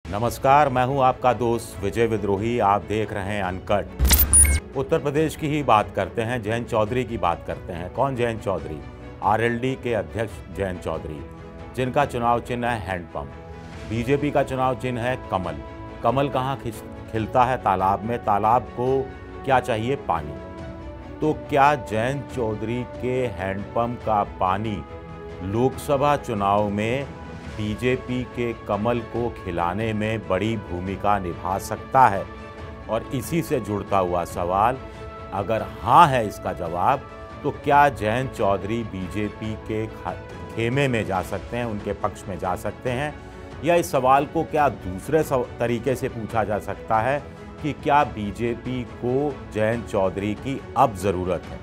नमस्कार, मैं हूं आपका दोस्त विजय विद्रोही। आप देख रहे हैं अनकट। उत्तर प्रदेश की ही बात करते हैं, जयंत चौधरी की बात करते हैं। कौन जयंत चौधरी? आरएलडी के अध्यक्ष जयंत चौधरी, जिनका चुनाव चिन्ह है हैंडपंप। बीजेपी का चुनाव चिन्ह है कमल। कमल कहाँ खिलता है? तालाब में। तालाब को क्या चाहिए? पानी। तो क्या जयंत चौधरी के हैंडपंप का पानी लोकसभा चुनाव में बीजेपी के कमल को खिलाने में बड़ी भूमिका निभा सकता है? और इसी से जुड़ता हुआ सवाल, अगर हाँ है इसका जवाब, तो क्या जयंत चौधरी बीजेपी के खेमे में जा सकते हैं, उनके पक्ष में जा सकते हैं? या इस सवाल को क्या दूसरे तरीके से पूछा जा सकता है कि क्या बीजेपी को जयंत चौधरी की अब ज़रूरत है?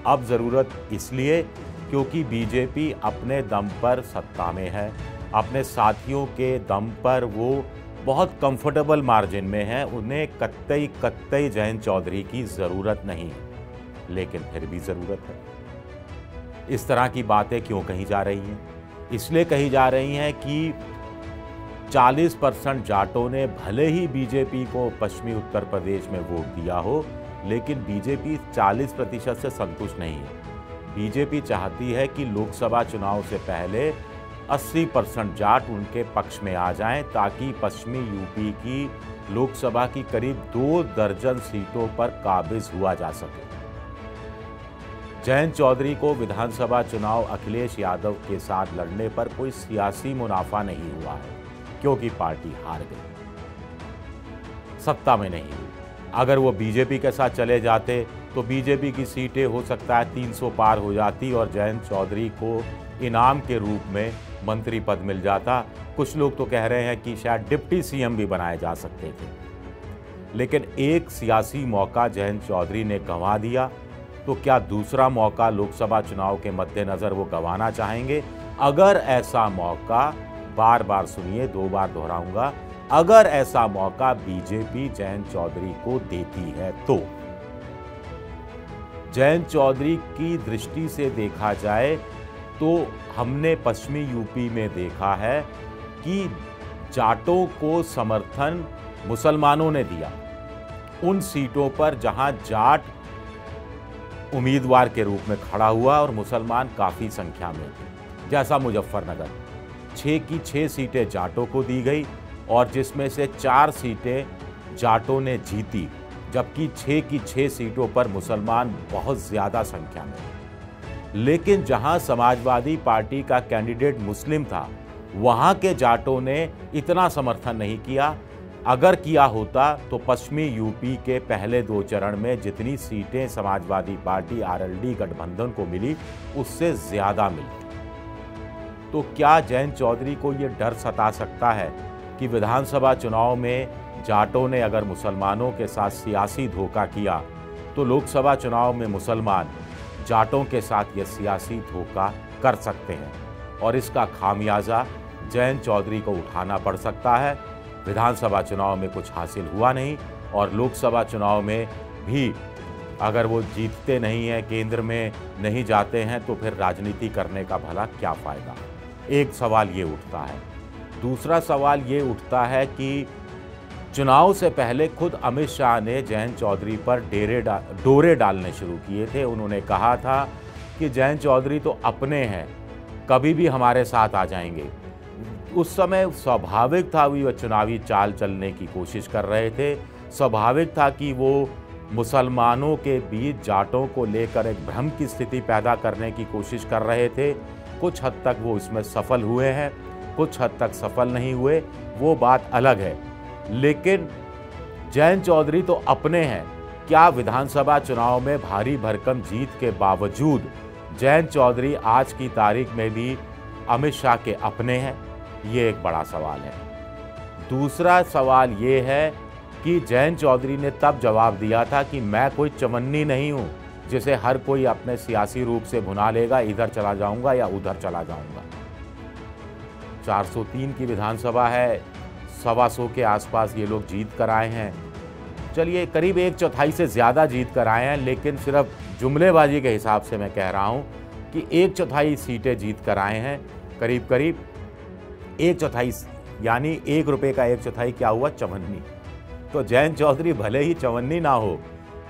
अब ज़रूरत इसलिए क्योंकि बीजेपी अपने दम पर सत्ता में है, अपने साथियों के दम पर वो बहुत कंफर्टेबल मार्जिन में है। उन्हें कतई जयंत चौधरी की ज़रूरत नहीं है, लेकिन फिर भी ज़रूरत है। इस तरह की बातें क्यों कही जा रही हैं? इसलिए कही जा रही हैं कि 40% जाटों ने भले ही बीजेपी को पश्चिमी उत्तर प्रदेश में वोट दिया हो, लेकिन बीजेपी 40% से संतुष्ट नहीं है। बीजेपी चाहती है कि लोकसभा चुनाव से पहले 80% जाट उनके पक्ष में आ जाएं, ताकि पश्चिमी यूपी की लोकसभा की करीब 2 दर्जन सीटों पर काबिज हुआ जा सके। जयंत चौधरी को विधानसभा चुनाव अखिलेश यादव के साथ लड़ने पर कोई सियासी मुनाफा नहीं हुआ है, क्योंकि पार्टी हार गई, सत्ता में नहीं हुई। अगर वो बीजेपी के साथ चले जाते तो बीजेपी की सीटें हो सकता है 300 पार हो जाती और जयंत चौधरी को इनाम के रूप में मंत्री पद मिल जाता। कुछ लोग तो कह रहे हैं कि शायद डिप्टी सीएम भी बनाए जा सकते थे। लेकिन एक सियासी मौका जयंत चौधरी ने गंवा दिया, तो क्या दूसरा मौका लोकसभा चुनाव के मद्देनज़र वो गंवाना चाहेंगे? अगर ऐसा मौका, बार बार सुनिए, 2 बार दोहराऊंगा, अगर ऐसा मौका बीजेपी जयंत चौधरी को देती है तो जयंत चौधरी की दृष्टि से देखा जाए तो हमने पश्चिमी यूपी में देखा है कि जाटों को समर्थन मुसलमानों ने दिया उन सीटों पर जहां जाट उम्मीदवार के रूप में खड़ा हुआ और मुसलमान काफ़ी संख्या में थे। जैसा मुजफ्फरनगर, 6 की 6 सीटें जाटों को दी गई और जिसमें से 4 सीटें जाटों ने जीती, जबकि 6 की 6 सीटों पर मुसलमान बहुत ज़्यादा संख्या में। लेकिन जहां समाजवादी पार्टी का कैंडिडेट मुस्लिम था, वहां के जाटों ने इतना समर्थन नहीं किया। अगर किया होता तो पश्चिमी यूपी के पहले 2 चरण में जितनी सीटें समाजवादी पार्टी आरएलडी गठबंधन को मिली, उससे ज़्यादा मिली। तो क्या जयंत चौधरी को ये डर सता सकता है कि विधानसभा चुनाव में जाटों ने अगर मुसलमानों के साथ सियासी धोखा किया, तो लोकसभा चुनाव में मुसलमान जाटों के साथ ये सियासी धोखा कर सकते हैं और इसका खामियाजा जयंत चौधरी को उठाना पड़ सकता है। विधानसभा चुनाव में कुछ हासिल हुआ नहीं और लोकसभा चुनाव में भी अगर वो जीतते नहीं हैं, केंद्र में नहीं जाते हैं, तो फिर राजनीति करने का भला क्या फ़ायदा? एक सवाल ये उठता है। दूसरा सवाल ये उठता है कि चुनाव से पहले खुद अमित शाह ने जयंत चौधरी पर डोरे डालने शुरू किए थे। उन्होंने कहा था कि जयंत चौधरी तो अपने हैं, कभी भी हमारे साथ आ जाएंगे। उस समय स्वाभाविक था वो चुनावी चाल चलने की कोशिश कर रहे थे। स्वाभाविक था कि वो मुसलमानों के बीच जाटों को लेकर एक भ्रम की स्थिति पैदा करने की कोशिश कर रहे थे। कुछ हद तक वो इसमें सफल हुए हैं, कुछ हद तक सफल नहीं हुए, वो बात अलग है। लेकिन जयंत चौधरी तो अपने हैं। क्या विधानसभा चुनाव में भारी भरकम जीत के बावजूद जयंत चौधरी आज की तारीख में भी अमित शाह के अपने हैं? ये एक बड़ा सवाल है। दूसरा सवाल ये है कि जयंत चौधरी ने तब जवाब दिया था कि मैं कोई चवन्नी नहीं हूँ जिसे हर कोई अपने सियासी रूप से भुना लेगा, इधर चला जाऊंगा या उधर चला जाऊंगा। 403 की विधानसभा है, 125 के आसपास ये लोग जीत कर आए हैं। चलिए करीब 1/4 से ज़्यादा जीत कर आए हैं, लेकिन सिर्फ जुमलेबाजी के हिसाब से मैं कह रहा हूँ कि 1/4 सीटें जीत कर आए हैं। करीब 1/4 यानी 1 रुपये का 1/4 क्या हुआ? चवन्नी। तो जयंत चौधरी भले ही चवन्नी ना हो,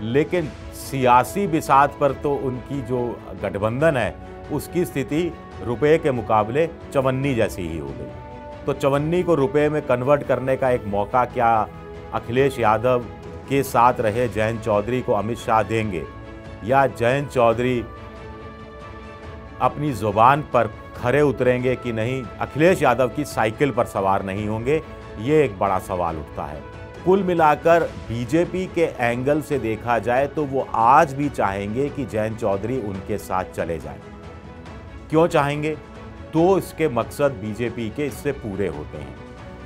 लेकिन सियासी बिसात पर तो उनकी जो गठबंधन है उसकी स्थिति रुपये के मुकाबले चवन्नी जैसी ही हो गई। तो चवन्नी को रुपये में कन्वर्ट करने का एक मौका क्या अखिलेश यादव के साथ रहे जयंत चौधरी को अमित शाह देंगे, या जयंत चौधरी अपनी जुबान पर खरे उतरेंगे कि नहीं, अखिलेश यादव की साइकिल पर सवार नहीं होंगे? ये एक बड़ा सवाल उठता है। कुल मिलाकर बीजेपी के एंगल से देखा जाए तो वो आज भी चाहेंगे कि जयंत चौधरी उनके साथ चले जाएं। क्यों चाहेंगे? तो इसके मकसद बीजेपी के इससे पूरे होते हैं।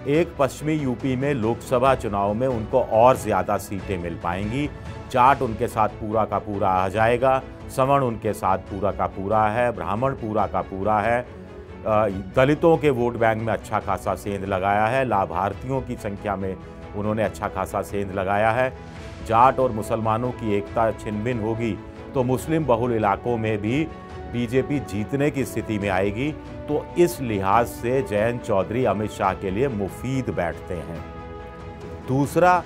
एक पश्चिमी यूपी में लोकसभा चुनाव में उनको और ज़्यादा सीटें मिल पाएंगी। जाट उनके साथ पूरा का पूरा आ जाएगा, सवर्ण उनके साथ पूरा का पूरा है, ब्राह्मण पूरा का पूरा है, दलितों के वोट बैंक में अच्छा खासा सेंध लगाया है, लाभार्थियों की संख्या में उन्होंने अच्छा खासा सेंध लगाया है। जाट और मुसलमानों की एकता छिन-भिन होगी तो मुस्लिम बहुल इलाकों में भी बीजेपी जीतने की स्थिति में आएगी। तो इस लिहाज से जयंत चौधरी अमित शाह के लिए मुफीद बैठते हैं। दूसरा,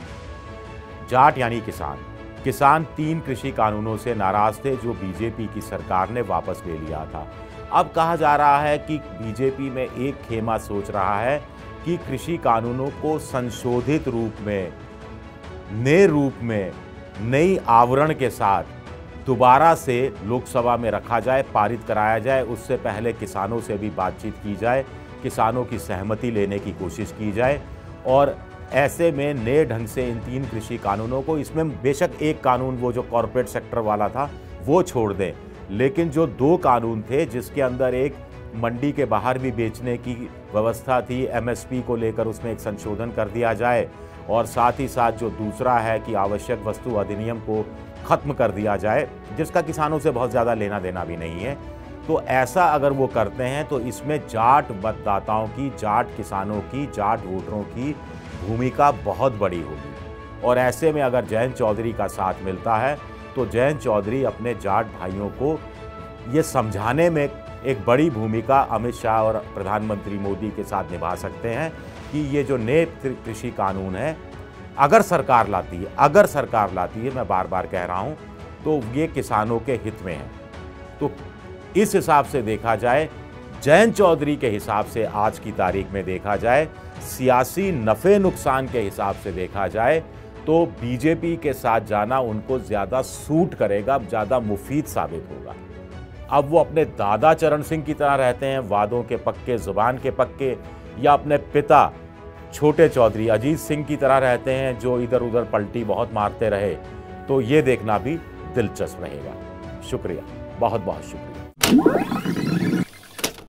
जाट यानी किसान। किसान 3 कृषि कानूनों से नाराज थे जो बीजेपी की सरकार ने वापस ले लिया था। अब कहा जा रहा है कि बीजेपी में एक खेमा सोच रहा है कि कृषि कानूनों को संशोधित रूप में, नए रूप में, नई आवरण के साथ दोबारा से लोकसभा में रखा जाए, पारित कराया जाए। उससे पहले किसानों से भी बातचीत की जाए, किसानों की सहमति लेने की कोशिश की जाए और ऐसे में नए ढंग से इन 3 कृषि कानूनों को, इसमें बेशक एक कानून वो जो कॉरपोरेट सेक्टर वाला था वो छोड़ दें, लेकिन जो 2 कानून थे जिसके अंदर एक मंडी के बाहर भी बेचने की व्यवस्था थी, एमएसपी को लेकर उसमें एक संशोधन कर दिया जाए और साथ ही साथ जो दूसरा है कि आवश्यक वस्तु अधिनियम को ख़त्म कर दिया जाए, जिसका किसानों से बहुत ज़्यादा लेना देना भी नहीं है। तो ऐसा अगर वो करते हैं तो इसमें जाट मतदाताओं की, जाट किसानों की, जाट वोटरों की भूमिका बहुत बड़ी होगी। और ऐसे में अगर जयंत चौधरी का साथ मिलता है तो जयंत चौधरी अपने जाट भाइयों को ये समझाने में एक बड़ी भूमिका अमित शाह और प्रधानमंत्री मोदी के साथ निभा सकते हैं कि ये जो नए कृषि कानून है, अगर सरकार लाती है, मैं बार बार कह रहा हूँ, तो ये किसानों के हित में है। तो इस हिसाब से देखा जाए, जयंत चौधरी के हिसाब से आज की तारीख में देखा जाए, सियासी नफ़े नुकसान के हिसाब से देखा जाए तो बीजेपी के साथ जाना उनको ज़्यादा सूट करेगा, ज़्यादा मुफीद साबित होगा। अब वो अपने दादा चरण सिंह की तरह रहते हैं, वादों के पक्के, ज़ुबान के पक्के, या अपने पिता छोटे चौधरी अजीत सिंह की तरह रहते हैं जो इधर उधर पलटी बहुत मारते रहे, तो ये देखना भी दिलचस्प रहेगा। शुक्रिया, बहुत बहुत शुक्रिया।